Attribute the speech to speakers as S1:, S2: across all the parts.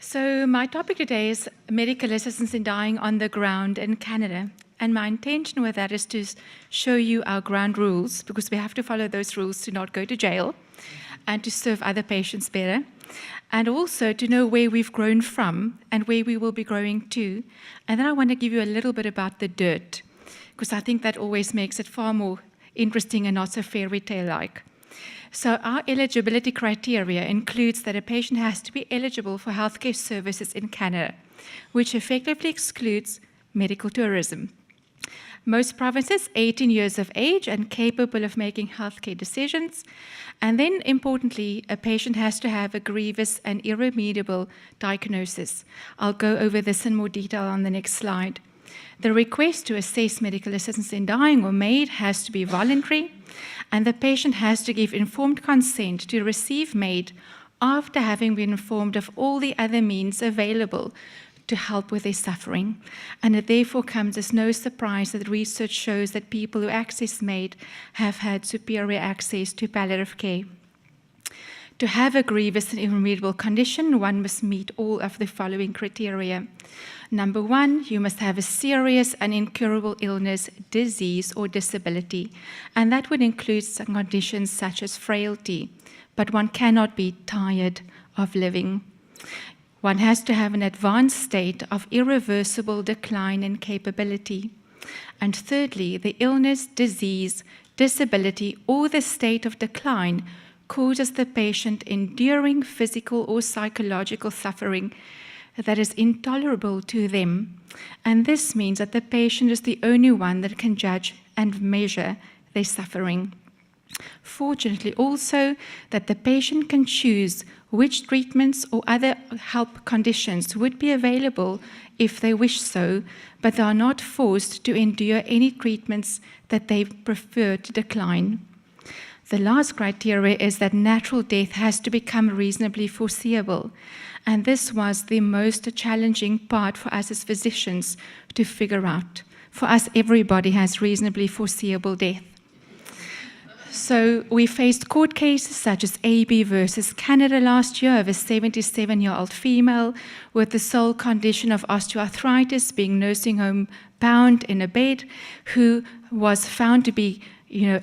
S1: So my topic today is medical assistance in dying on the ground in Canada. And my intention with that is to show you our ground rules, because we have to follow those rules to not go to jail and to serve other patients better. And also to know where we've grown from and where we will be growing to. And then I want to give you a little bit about the dirt, because I think that always makes it far more interesting and not so fairy tale-like. So our eligibility criteria includes that a patient has to be eligible for healthcare services in Canada, which effectively excludes medical tourism. Most provinces, 18 years of age and capable of making healthcare decisions. And then, importantly, a patient has to have a grievous and irremediable diagnosis. I'll go over this in more detail on the next slide. The request to assess medical assistance in dying or MAID has to be voluntary, and the patient has to give informed consent to receive MAID after having been informed of all the other means available to help with their suffering. And it therefore comes as no surprise that research shows that people who access MAID have had superior access to palliative care. To have a grievous and irremediable condition, one must meet all of the following criteria. Number one, you must have a serious and incurable illness, disease, or disability. And that would include some conditions such as frailty. But one cannot be tired of living. One has to have an advanced state of irreversible decline in capability. And thirdly, the illness, disease, disability, or the state of decline causes the patient enduring physical or psychological suffering that is intolerable to them. And this means that the patient is the only one that can judge and measure their suffering. Fortunately also that the patient can choose which treatments or other help conditions would be available if they wish so, but they are not forced to endure any treatments that they prefer to decline. The last criteria is that natural death has to become reasonably foreseeable. And this was the most challenging part for us as physicians to figure out. For us, everybody has reasonably foreseeable death. So we faced court cases such as AB versus Canada last year of a 77-year-old female with the sole condition of osteoarthritis, being nursing home bound in a bed, who was found to be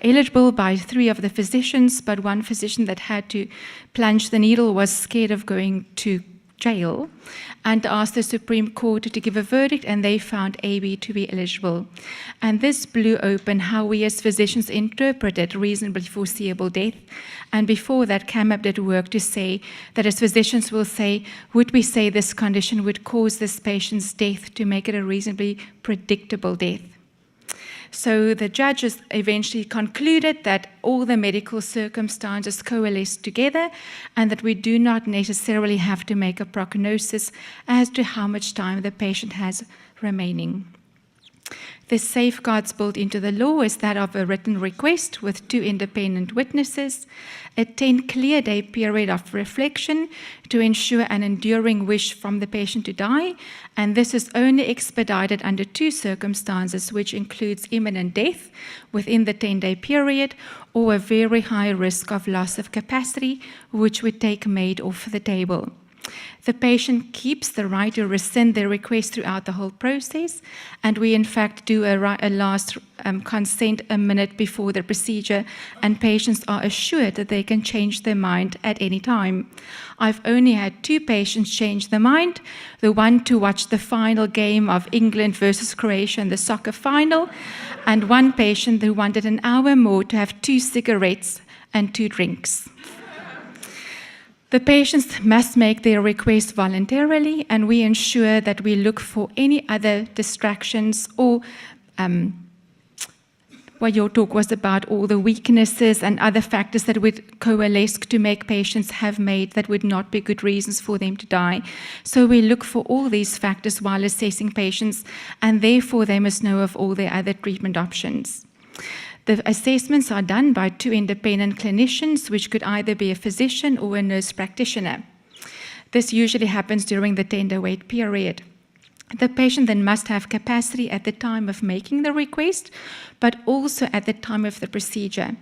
S1: eligible by 3 of the physicians, but one physician that had to plunge the needle was scared of going to jail and asked the Supreme Court to give a verdict, and they found AB to be eligible. And this blew open how we as physicians interpreted reasonably foreseeable death. And before that, CAMAP did work to say that as physicians will say, would we say this condition would cause this patient's death to make it a reasonably predictable death? So the judges eventually concluded that all the medical circumstances coalesced together and that we do not necessarily have to make a prognosis as to how much time the patient has remaining. The safeguards built into the law is that of a written request with 2 independent witnesses, a 10-clear-day period of reflection to ensure an enduring wish from the patient to die, and this is only expedited under 2 circumstances, which includes imminent death within the 10-day period or a very high risk of loss of capacity, which would take MAID off the table. The patient keeps the right to rescind their request throughout the whole process, and we in fact do a last consent a minute before the procedure, and patients are assured that they can change their mind at any time. I've only had 2 patients change their mind, the one to watch the final game of England versus Croatia in the soccer final, and one patient who wanted an hour more to have 2 cigarettes and 2 drinks. The patients must make their request voluntarily, and we ensure that we look for any other distractions or what your talk was about, all the weaknesses and other factors that would coalesce to make patients have MAID that would not be good reasons for them to die. So we look for all these factors while assessing patients, and therefore they must know of all their other treatment options. The assessments are done by 2 independent clinicians, which could either be a physician or a nurse practitioner. This usually happens during the 10-day wait period. The patient then must have capacity at the time of making the request, but also at the time of the procedure.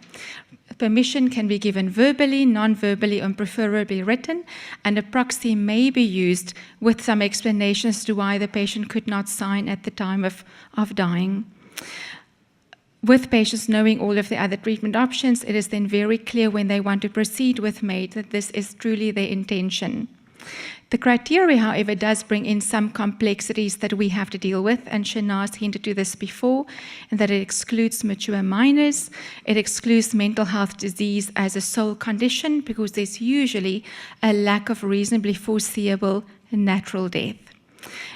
S1: Permission can be given verbally, non-verbally, and preferably written, and a proxy may be used with some explanations to why the patient could not sign at the time of dying. With patients knowing all of the other treatment options, it is then very clear when they want to proceed with MAID that this is truly their intention. The criteria, however, does bring in some complexities that we have to deal with, and Shanaz hinted to this before, and that it excludes mature minors, it excludes mental health disease as a sole condition because there's usually a lack of reasonably foreseeable natural death.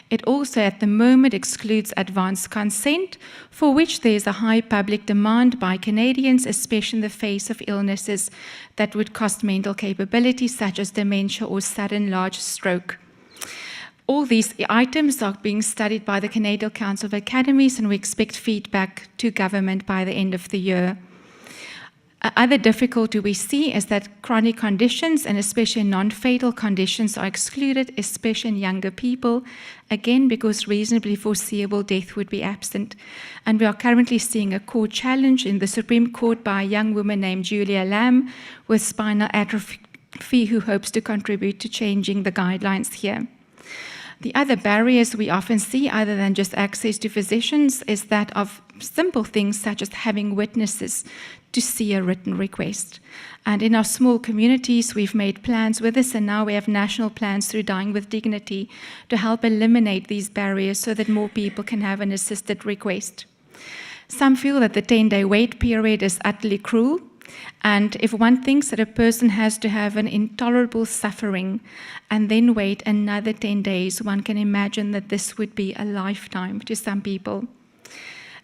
S1: It also, at the moment, excludes advance consent, for which there is a high public demand by Canadians, especially in the face of illnesses that would cost mental capability, such as dementia or sudden large stroke. All these items are being studied by the Canadian Council of Academies, and we expect feedback to government by the end of the year. Other difficulty we see is that chronic conditions, and especially non-fatal conditions, are excluded, especially in younger people, again because reasonably foreseeable death would be absent. And we are currently seeing a court challenge in the Supreme Court by a young woman named Julia Lamb with spinal atrophy who hopes to contribute to changing the guidelines here. The other barriers we often see, other than just access to physicians, is that of simple things such as having witnesses to see a written request. And in our small communities, we've made plans with this, and now we have national plans through Dying with Dignity to help eliminate these barriers so that more people can have an assisted request. Some feel that the 10-day wait period is utterly cruel. And if one thinks that a person has to have an intolerable suffering and then wait another 10 days, one can imagine that this would be a lifetime to some people.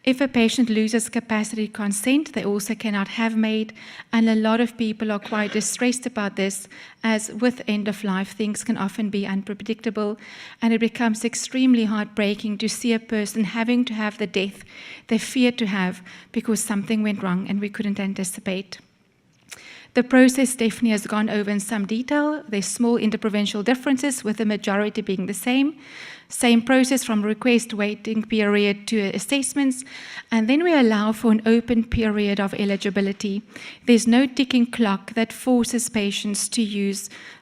S1: If a patient loses capacity to consent, they also cannot have MAID, and a lot of people are quite distressed about this, as with end-of-life, things can often be unpredictable, and it becomes extremely heartbreaking to see a person having to have the death they feared to have because something went wrong and we couldn't anticipate. The process definitely has gone over in some detail. There's small interprovincial differences, with the majority being the same. Same process from request, waiting period to assessments, and then we allow for an open period of eligibility. There's no ticking clock that forces patients to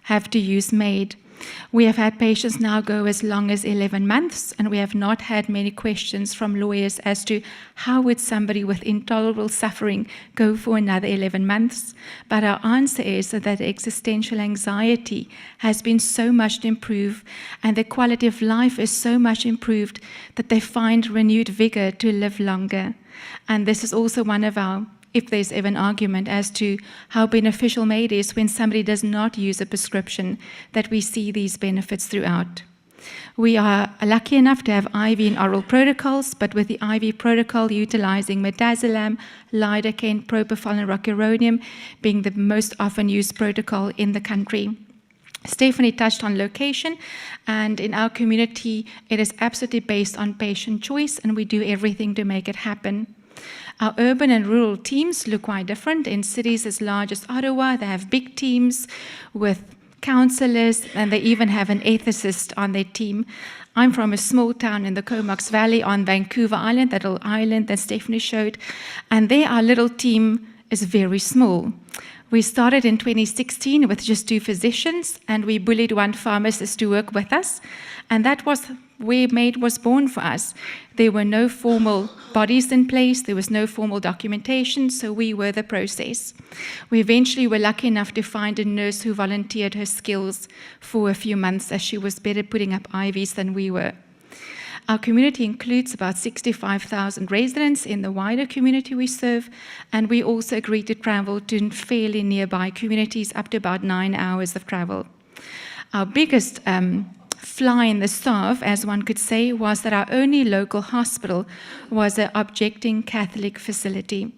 S1: have to use MAID. We have had patients now go as long as 11 months, and we have not had many questions from lawyers as to how would somebody with intolerable suffering go for another 11 months. But our answer is that existential anxiety has been so much improved, and the quality of life is so much improved that they find renewed vigor to live longer. And this is also one of our, if there's ever an argument as to how beneficial MAID is when somebody does not use a prescription, that we see these benefits throughout. We are lucky enough to have IV and oral protocols, but with the IV protocol utilizing midazolam, lidocaine, propofol, and rocuronium being the most often used protocol in the country. Stephanie touched on location, and in our community, it is absolutely based on patient choice, and we do everything to make it happen. Our urban and rural teams look quite different. In cities as large as Ottawa, they have big teams with counselors, and they even have an ethicist on their team. I'm from a small town in the Comox Valley on Vancouver Island, that little island that Stephanie showed, and there our little team is very small. We started in 2016 with just 2 physicians, and we bullied 1 pharmacist to work with us, and that was where MAID was born for us. There were no formal bodies in place, there was no formal documentation, so we were the process. We eventually were lucky enough to find a nurse who volunteered her skills for a few months, as she was better putting up IVs than we were. Our community includes about 65,000 residents in the wider community we serve, and we also agreed to travel to fairly nearby communities, up to about 9 hours of travel. Our biggest fly in the staff, as one could say, was that our only local hospital was an objecting Catholic facility.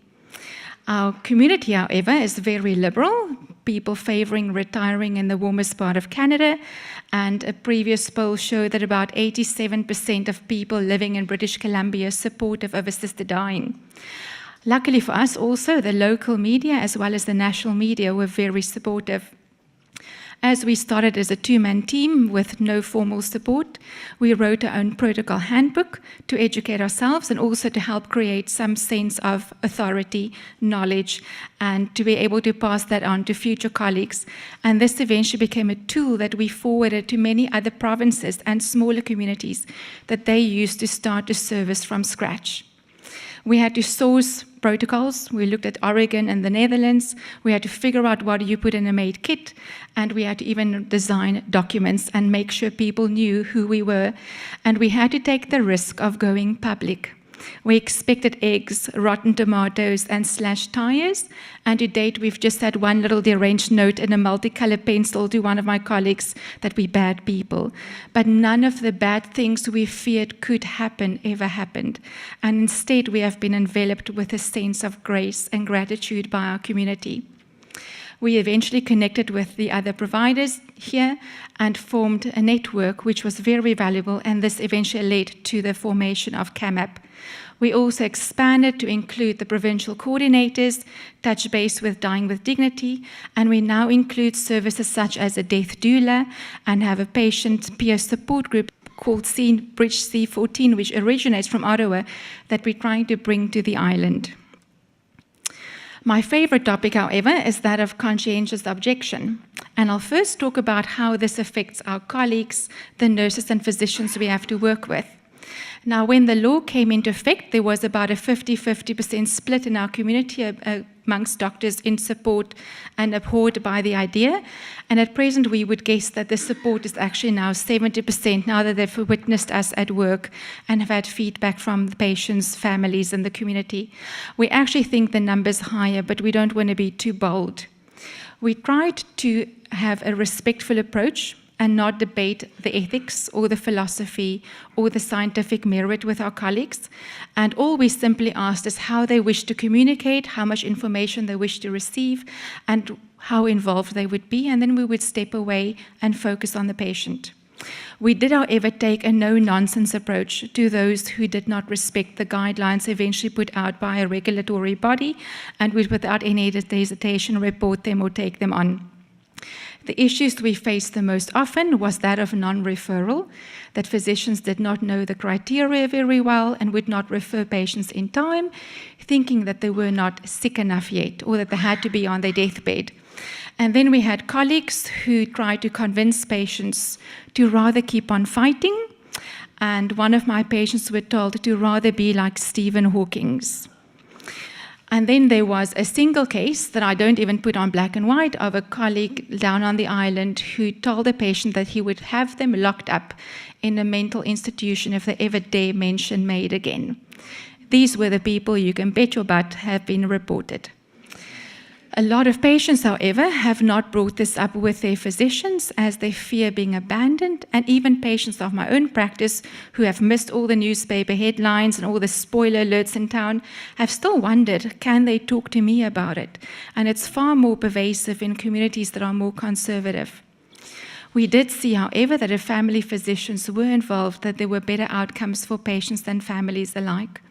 S1: Our community, however, is very liberal, people favoring retiring in the warmest part of Canada, and a previous poll showed that about 87% of people living in British Columbia are supportive of assisted dying. Luckily for us also, the local media as well as the national media were very supportive. As we started as a two-man team with no formal support, we wrote our own protocol handbook to educate ourselves and also to help create some sense of authority, knowledge, and to be able to pass that on to future colleagues. And this eventually became a tool that we forwarded to many other provinces and smaller communities that they used to start a service from scratch. We had to source protocols. We looked at Oregon and the Netherlands. We had to figure out what do you put in a made kit, and we had to even design documents and make sure people knew who we were. And we had to take the risk of going public. We expected eggs, rotten tomatoes, and slashed tires. And to date, we've just had one little deranged note in a multicolored pencil to one of my colleagues that we're bad people. But none of the bad things we feared could happen ever happened. And instead, we have been enveloped with a sense of grace and gratitude by our community. We eventually connected with the other providers here and formed a network which was very valuable, and this eventually led to the formation of CAMAP. We also expanded to include the provincial coordinators, touch base with Dying with Dignity, and we now include services such as a death doula and have a patient peer support group called Bridge C14, which originates from Ottawa, that we're trying to bring to the island. My favorite topic, however, is that of conscientious objection. And I'll first talk about how this affects our colleagues, the nurses and physicians we have to work with. Now, when the law came into effect, there was about a 50-50% split in our community amongst doctors in support and abhorred by the idea. And at present, we would guess that the support is actually now 70% now that they've witnessed us at work and have had feedback from the patients, families, and the community. We actually think the number's higher, but we don't want to be too bold. We tried to have a respectful approach and not debate the ethics or the philosophy or the scientific merit with our colleagues. And all we simply asked is how they wish to communicate, how much information they wish to receive, and how involved they would be, and then we would step away and focus on the patient. We did, however, take a no-nonsense approach to those who did not respect the guidelines eventually put out by a regulatory body, and would, without any hesitation, report them or take them on. The issues we faced the most often was that of non-referral, that physicians did not know the criteria very well and would not refer patients in time, thinking that they were not sick enough yet or that they had to be on their deathbed. And then we had colleagues who tried to convince patients to rather keep on fighting, and one of my patients were told to rather be like Stephen Hawking's. And then there was a single case that I don't even put on black and white of a colleague down on the island who told a patient that he would have them locked up in a mental institution if they ever dare mention MAID again. These were the people, you can bet your butt, have been reported. A lot of patients, however, have not brought this up with their physicians as they fear being abandoned, and even patients of my own practice who have missed all the newspaper headlines and all the spoiler alerts in town have still wondered, can they talk to me about it? And it's far more pervasive in communities that are more conservative. We did see, however, that if family physicians were involved, that there were better outcomes for patients than families alike.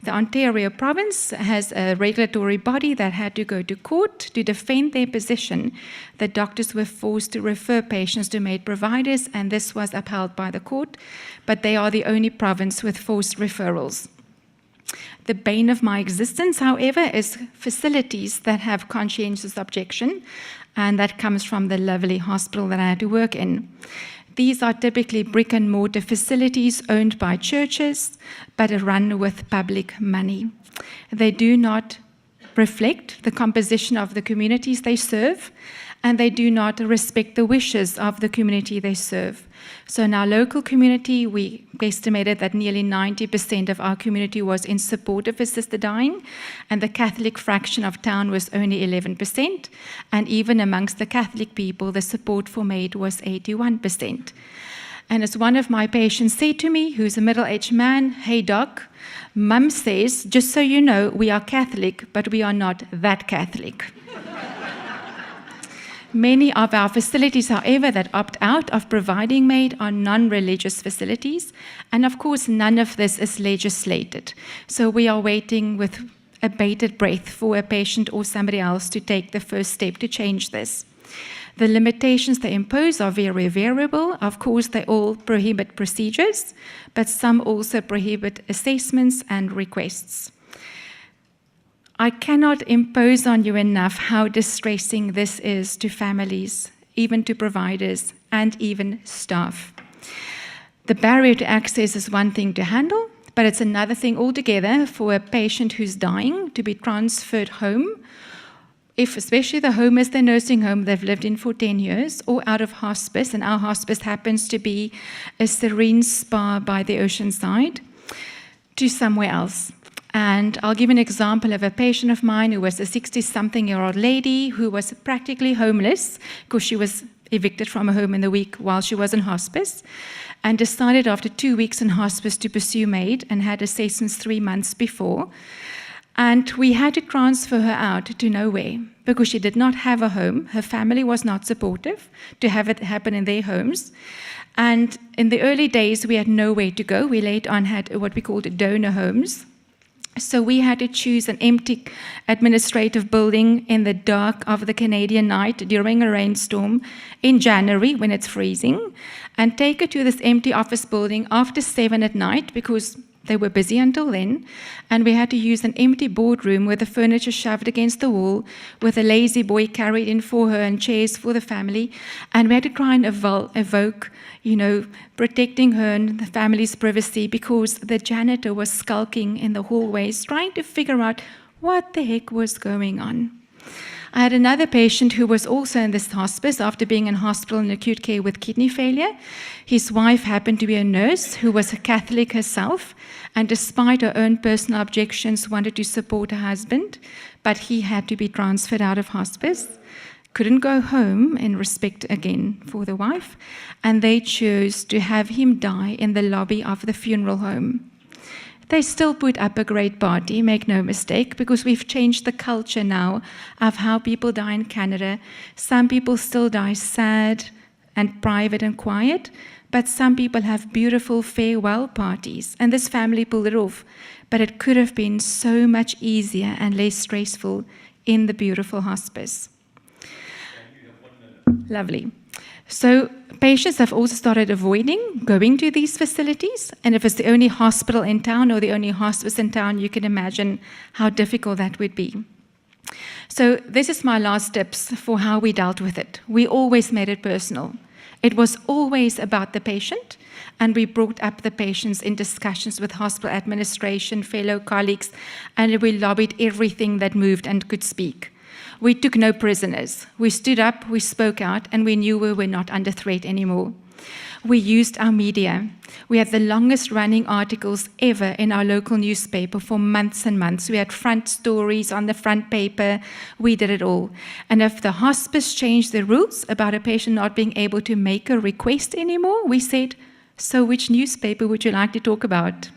S1: The Ontario province has a regulatory body that had to go to court to defend their position that doctors were forced to refer patients to MAID providers, and this was upheld by the court, but they are the only province with forced referrals. The bane of my existence, however, is facilities that have conscientious objection, and that comes from the lovely hospital that I had to work in. These are typically brick and mortar facilities owned by churches, but run with public money. They do not reflect the composition of the communities they serve, and they do not respect the wishes of the community they serve. So in our local community, we estimated that nearly 90% of our community was in support of assisted dying, and the Catholic fraction of town was only 11%, and even amongst the Catholic people, the support for MAID was 81%. And as one of my patients said to me, who's a middle-aged man, "Hey doc, Mum says, just so you know, we are Catholic, but we are not that Catholic." Many of our facilities, however, that opt out of providing MAID are non-religious facilities, and of course none of this is legislated. So we are waiting with a bated breath for a patient or somebody else to take the first step to change this. The limitations they impose are very variable. Of course, they all prohibit procedures, but some also prohibit assessments and requests. I cannot impose on you enough how distressing this is to families, even to providers, and even staff. The barrier to access is one thing to handle, but it's another thing altogether for a patient who's dying to be transferred home, if especially the home is their nursing home they've lived in for 10 years, or out of hospice, and our hospice happens to be a serene spa by the ocean side, to somewhere else. And I'll give an example of a patient of mine who was a 60-something-year-old lady who was practically homeless because she was evicted from a home in the week while she was in hospice, and decided after 2 weeks in hospice to pursue MAID and had assessments 3 months before. And we had to transfer her out to nowhere because she did not have a home. Her family was not supportive to have it happen in their homes. And in the early days, we had nowhere to go. We later on had what we called donor homes. So we had to choose an empty administrative building in the dark of the Canadian night during a rainstorm in January when it's freezing, and take her to this empty office building after 7 at night because they were busy until then, and we had to use an empty boardroom with the furniture shoved against the wall, with a lazy boy carried in for her and chairs for the family, and we had to try and evoke, protecting her and the family's privacy because the janitor was skulking in the hallways trying to figure out what the heck was going on. I had another patient who was also in this hospice after being in hospital in acute care with kidney failure. His wife happened to be a nurse who was a Catholic herself, and despite her own personal objections, wanted to support her husband, but he had to be transferred out of hospice. Couldn't go home in respect again for the wife, and they chose to have him die in the lobby of the funeral home. They still put up a great party, make no mistake, because we've changed the culture now of how people die in Canada. Some people still die sad and private and quiet, but some people have beautiful farewell parties, and this family pulled it off. But it could have been so much easier and less stressful in the beautiful hospice. Lovely. So patients have also started avoiding going to these facilities, and if it's the only hospital in town or the only hospice in town, you can imagine how difficult that would be. So this is my last tips for how we dealt with it. We always made it personal. It was always about the patient, and we brought up the patients in discussions with hospital administration, fellow colleagues, and we lobbied everything that moved and could speak. We took no prisoners. We stood up, we spoke out, and we knew we were not under threat anymore. We used our media. We had the longest running articles ever in our local newspaper for months and months. We had front stories on the front paper. We did it all. And if the hospice changed the rules about a patient not being able to make a request anymore, we said, so which newspaper would you like to talk about?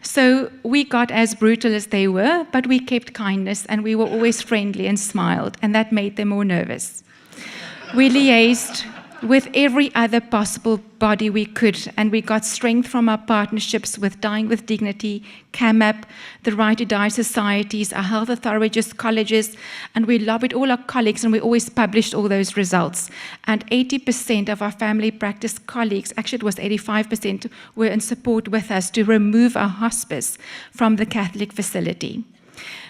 S1: So we got as brutal as they were, but we kept kindness, and we were always friendly and smiled, and that made them more nervous. We liaised with every other possible body we could, and we got strength from our partnerships with Dying with Dignity, CAMAP, the Right to Die societies, our health authorities, colleges, and we lobbied all our colleagues, and we always published all those results. And 80% of our family practice colleagues, actually it was 85%, were in support with us to remove our hospice from the Catholic facility.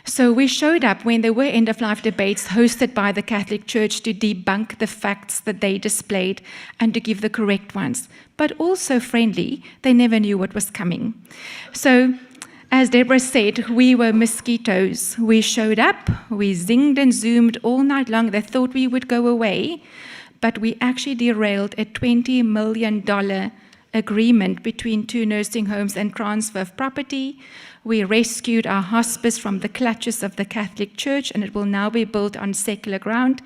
S1: So we showed up when there were end-of-life debates hosted by the Catholic Church to debunk the facts that they displayed and to give the correct ones, but also friendly. They never knew what was coming. So, as Deborah said, we were mosquitoes. We showed up, we zinged and zoomed all night long. They thought we would go away, but we actually derailed a $20 million agreement between 2 nursing homes and transfer of property. We rescued our hospice from the clutches of the Catholic Church, and it will now be built on secular ground.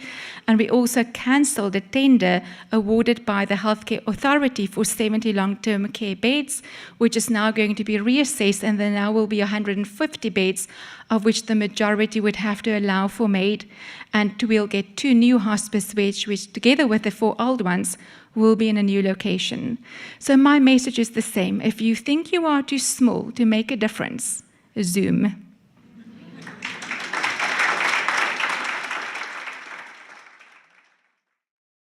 S1: And we also cancelled a tender awarded by the Healthcare Authority for 70 long-term care beds, which is now going to be reassessed, and there now will be 150 beds, of which the majority would have to allow for MAID. And we'll get 2 new hospice beds, which together with the 4 old ones, will be in a new location. So my message is the same. If you think you are too small to make a difference, Zoom.